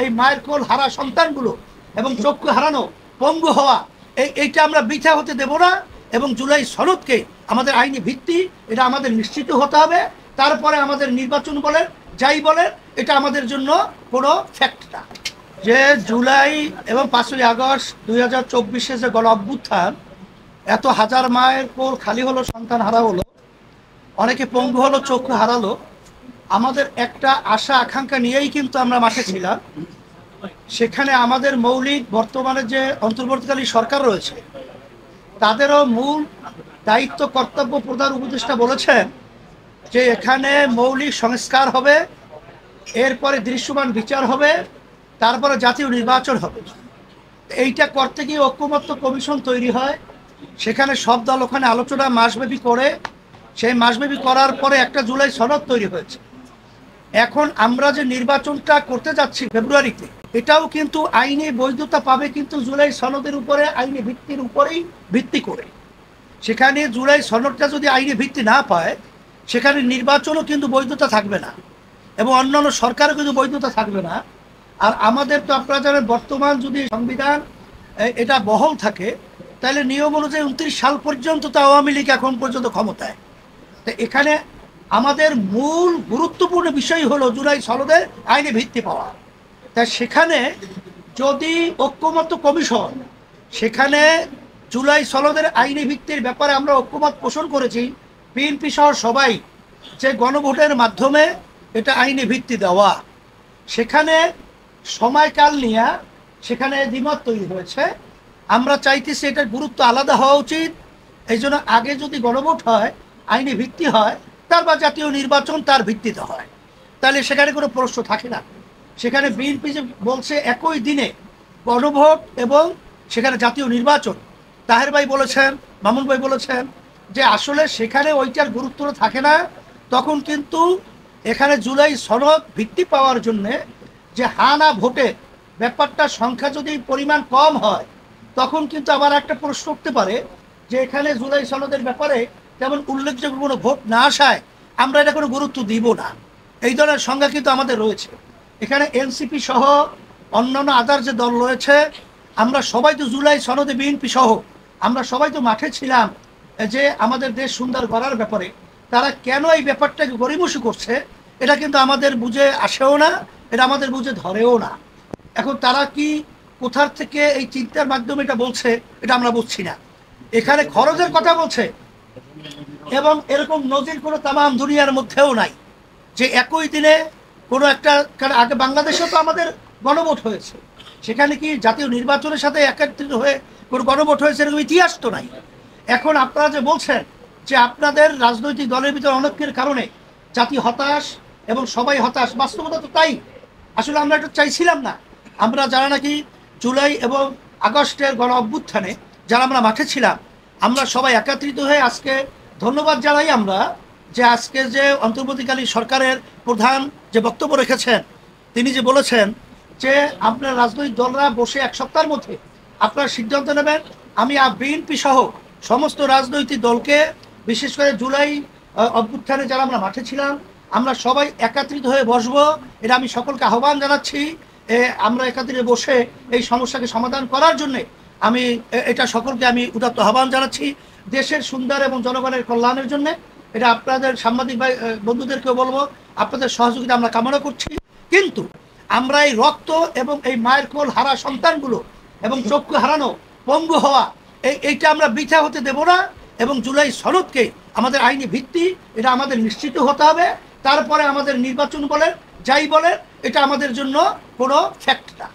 এই মায়ের কোল হারা সন্তানগুলো এবং চক্ষু হারানো পঙ্গু হওয়া এইটা আমরা বৃথা হতে দেব না। এবং জুলাই সনদকে আমাদের আইনি ভিত্তি এটা আমাদের নিশ্চিত হতে হবে। তারপরে আমাদের নির্বাচন বলেন যাই বলেন এটা আমাদের জন্য কোনো ফ্যাক্ট না। যে জুলাই এবং 5ই আগস্ট 2024 যে গণ অভ্যুত্থান, এত হাজার মায়ের কোল খালি হলো, সন্তান হারা হলো, অনেকে পঙ্গু হলো, চক্ষু হারালো, আমাদের একটা আশা আকাঙ্ক্ষা নিয়েই কিন্তু আমরা মাঠে ছিলাম। সেখানে আমাদের মৌলিক বর্তমানে যে অন্তর্বর্তীকালী সরকার রয়েছে তাদেরও মূল দায়িত্ব কর্তব্য প্রধান উপদেষ্টা বলেছেন যে এখানে মৌলিক সংস্কার হবে, এরপরে দৃশ্যমান বিচার হবে, তারপরে জাতীয় নির্বাচন হবে। এইটা করতে গিয়ে ঐক্যমত্য কমিশন তৈরি হয়, সেখানে সব দল ওখানে আলোচনা মাসব্যাপী করে, সেই মাসব্যাপী করার পরে একটা জুলাই সনদ তৈরি হয়েছে। এখন আমরা যে নির্বাচনটা করতে যাচ্ছি ফেব্রুয়ারিতে, এটাও কিন্তু আইনি বৈধতা পাবে কিন্তু জুলাই সনদের উপরে, আইনি ভিত্তির উপরেই ভিত্তি করে। সেখানে জুলাই সনদটা যদি আইনি ভিত্তি না পায় সেখানে নির্বাচনও কিন্তু বৈধতা থাকবে না এবং অন্যান্য সরকারও কিন্তু বৈধতা থাকবে না। আর আমাদের তো আপনারা জানেন বর্তমান যদি সংবিধান এটা বহাল থাকে তাহলে নিয়ম অনুযায়ী 29 সাল পর্যন্ত তো আওয়ামী লীগ এখন পর্যন্ত ক্ষমতায়। তো এখানে আমাদের মূল গুরুত্বপূর্ণ বিষয় হলো জুলাই সনদের আইনি ভিত্তি পাওয়া। তা সেখানে যদি ঐক্যমত্য কমিশন সেখানে জুলাই সনদের আইনি ভিত্তির ব্যাপারে আমরা ঐক্যমত পোষণ করেছি, বিএনপি সহ সবাই, যে গণভোটের মাধ্যমে এটা আইনি ভিত্তি দেওয়া, সেখানে সময়কাল নিয়ে সেখানে দ্বিমত তৈরি হয়েছে। আমরা চাইতেছি এটার গুরুত্ব আলাদা হওয়া উচিত। এই জন্য আগে যদি গণভোট হয়, আইনি ভিত্তি হয়, তারপর জাতীয় নির্বাচন তার ভিত্তিতে হয়, তাহলে সেখানে কোনো প্রশ্ন থাকে না। সেখানে বিএনপি যে বলছে একই দিনে গণভোট এবং সেখানে জাতীয় নির্বাচন, তাহের ভাই বলেছেন, মামুন ভাই বলেছেন যে আসলে সেখানে ওইটার গুরুত্ব থাকে না। তখন কিন্তু এখানে জুলাই সনদ ভিত্তি পাওয়ার জন্যে যে হানা ভোটের ব্যাপারটা সংখ্যা যদি পরিমাণ কম হয় তখন কিন্তু আবার একটা প্রশ্ন উঠতে পারে যে এখানে জুলাই সনদের ব্যাপারে যেমন উল্লেখযোগ্য কোনো ভোট না আসায় আমরা এটা কোনো গুরুত্ব দিব না, এই ধরনের সংজ্ঞা কিন্তু আমাদের রয়েছে। এখানে এনসিপি সহ অন্যান্য আদার যে দল রয়েছে, আমরা সবাই তো জুলাই সনদে, বিএনপি সহ আমরা সবাই তো মাঠে ছিলাম যে আমাদের দেশ সুন্দর করার ব্যাপারে। তারা কেন এই ব্যাপারটাকে গড়িমসি করছে এটা কিন্তু আমাদের বুঝে আসেও না, এটা আমাদের বুঝে ধরেও না। এখন তারা কি কোথার থেকে এই চিন্তার মাধ্যমে এটা বলছে এটা আমরা বুঝছি না। এখানে খরচের কথা বলছে এবং এরকম নজির কোনো তামাম দুনিয়ার মধ্যেও নাই যে একই দিনে কোনো একটা, কারণ আগে বাংলাদেশেও তো আমাদের গণভোট হয়েছে, সেখানে কি জাতীয় নির্বাচনের সাথে একত্রিত হয়ে কোনো গণভোট হয়েছে এরকম ইতিহাস তো নাই। এখন আপনারা যে বলছেন যে আপনাদের রাজনৈতিক দলের ভিতরে অনৈক্যের কারণে জাতি হতাশ এবং সবাই হতাশ, বাস্তবতা তো তাই। আসলে আমরা এটা চাইছিলাম না। আমরা যারা নাকি জুলাই এবং আগস্টের গণ অভ্যুত্থানে যারা আমরা মাঠে ছিলাম, আমরা সবাই একত্রিত হয়ে আজকে ধন্যবাদ জানাই আমরা যে আজকে যে অন্তর্বর্তীকালী সরকারের প্রধান যে বক্তব্য রেখেছেন, তিনি যে বলেছেন যে আপনার রাজনৈতিক দলরা বসে এক সপ্তাহের মধ্যে আপনারা সিদ্ধান্ত নেবেন। আমি বিএনপি সহ সমস্ত রাজনৈতিক দলকে, বিশেষ করে জুলাই অভ্যুত্থানে যারা আমরা মাঠে ছিলাম, আমরা সবাই একত্রিত হয়ে বসবো, এটা আমি সকলকে আহ্বান জানাচ্ছি। আমরা একত্রিত বসে এই সমস্যাকে সমাধান করার জন্যে আমি এটা সকলকে আমি উদাত্ত আহ্বান জানাচ্ছি, দেশের সুন্দর এবং জনগণের কল্যাণের জন্যে। এটা আপনাদের সাংবাদিক ভাই বন্ধুদেরকেও বলবো, আপনাদের সহযোগিতা আমরা কামনা করছি। কিন্তু আমরা এই রক্ত এবং এই মায়ের কোল হারা সন্তানগুলো এবং চক্ষু হারানো পঙ্গু হওয়া এইটা আমরা বৃথা হতে দেব না। এবং জুলাই সনদকে আমাদের আইনি ভিত্তি এটা আমাদের নিশ্চিত হতে হবে। তারপরে আমাদের নির্বাচন বলেন যাই বলেন এটা আমাদের জন্য কোনো ফ্যাক্ট না।